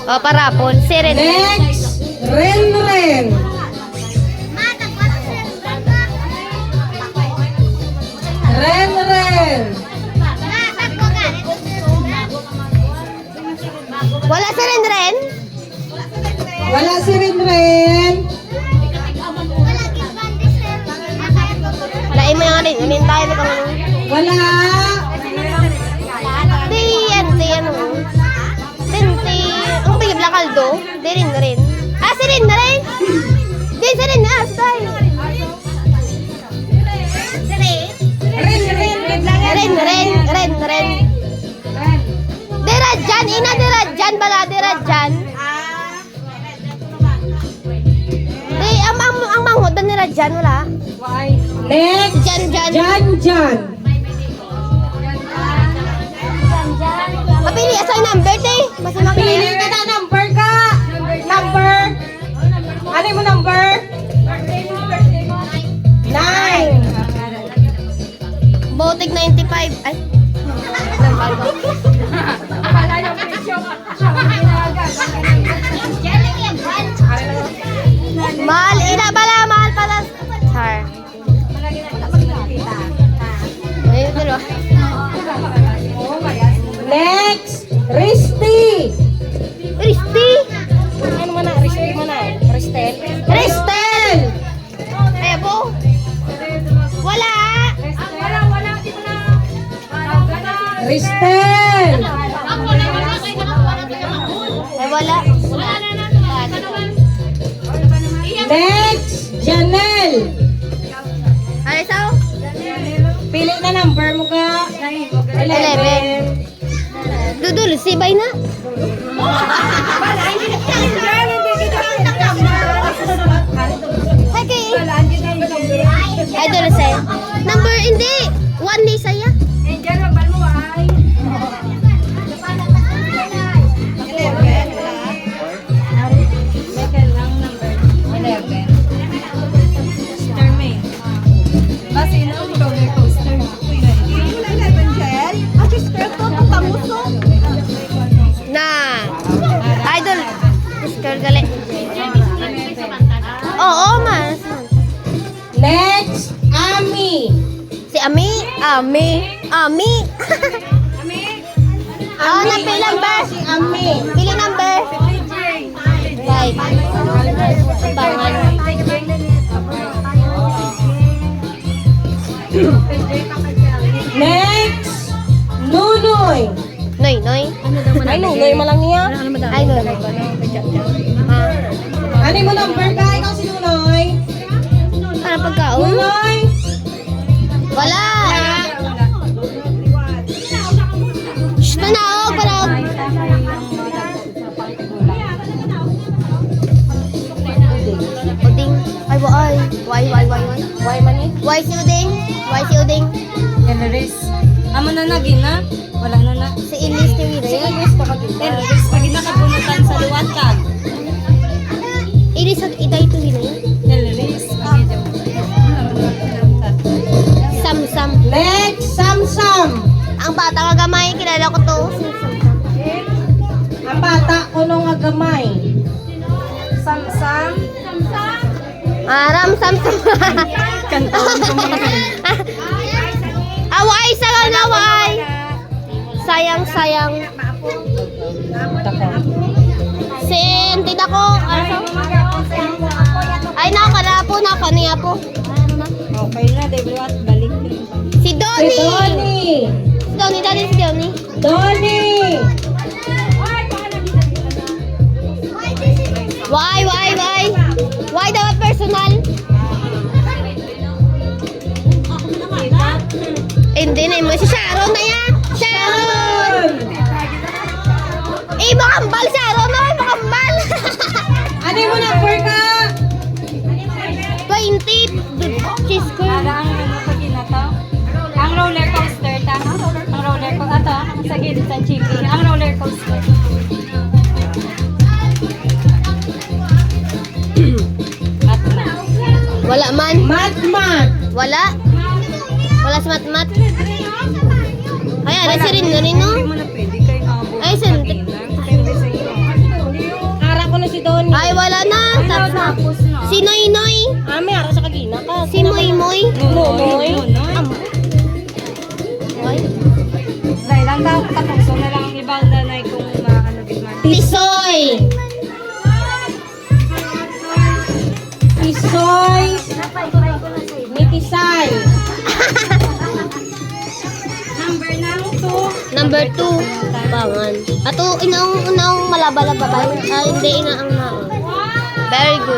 O, parapol. Si Ren. Next, Renren. Renren. Wala si Ren. Wala si Renren. Lain mo yung rin. Unin tayo na kami. Wala. Di yan. Ang bigib lang kaldo. Di rin. Ah, si Ren na rin. Di, si Ren na. Stay. Ren. Diradjan. Ina, diradjan. Bala, diradjan. Di, ang manghod na niradjan. Wala. Next, Jan. Jan. Mapili, asa yung number, te. Basta Pili mapili. ka na, number ka. Number. Ano mo number? 9. Botig 95. Ay. Number ko. Mahal. Mahal pala. Char. Ayun, dalawa. Next, Risty. Risty. Ano mo na? Risty mo na. Ristel. Ristel. Ebo. Wala. Ristel. Ay, wala. Next, Janelle. Ano sao? Pili na number mo ka. 11. Dudul, sibay na. Okay. Ay, doon sa'yo. Number, hindi. 1 day saya. Na. Idol. Discard gali. Oo, mas. Next, Ami. Si Ami. Ami. Oo, na pili number. Si Ami. Pili number. 5. Bangan. Next, Nunoy. Noy. Ay, Nunoy mo lang niya. Ay, Noy. Ano mo number ka? Ikaw si Nunoy. Para pagkaon? Nunoy. Wala. Shh, manaog. Uding. Ay, why? Why mani? Why si Uding? Terrorist. Amo na nagina? Wala na na. Si Ilis ni Wira. Terrorist. Pag nakabunutan sa luwat ka. Ilis at iday to hina. Terrorist. Sam. Next, Samsam. Ang bata nga gamay, kilala ko to. Si Sam. Ang bata ko nung agamay. Samsam. Ram Sam. Kantawan ko mo. Away sa naway. Sayang. Sin, tita ko. Ay, nakakanapo. Okay na, Debluat. Balik. Si Si Donnie. Tony. Dali si Donnie. Donnie. Why? Why dapat personal? Hindi na mo si Sharon na yan. Sharon! Makambal Sharon na. Makambal. Ano mo number ka? 20. Cheese ko. Para ang ano pag ginataw. Ang roller coaster ta. Ang roller coaster. Ato, sa gilid sa chicken. Ang roller coaster. Wala man. Mat. Wala. Wala si Mat. Ay, si rin no? Hindi mo na pwede kay abo. Ay, sin. Depende sa iyo. Ay, wala na. Tapos na. Tapos na. Si Noy Noy. May ara sa kagina ka. Si Moy Moy. Nunoy. Ay. Dahil lang tapos na lang ang ibang nanay kung ano bigman. Tisoy. Isoy. Mitisay. Number ng 2. Number 2. Bangan. Ato, inaong malaba-laba ba? Ah, hindi, inaang na. Very good.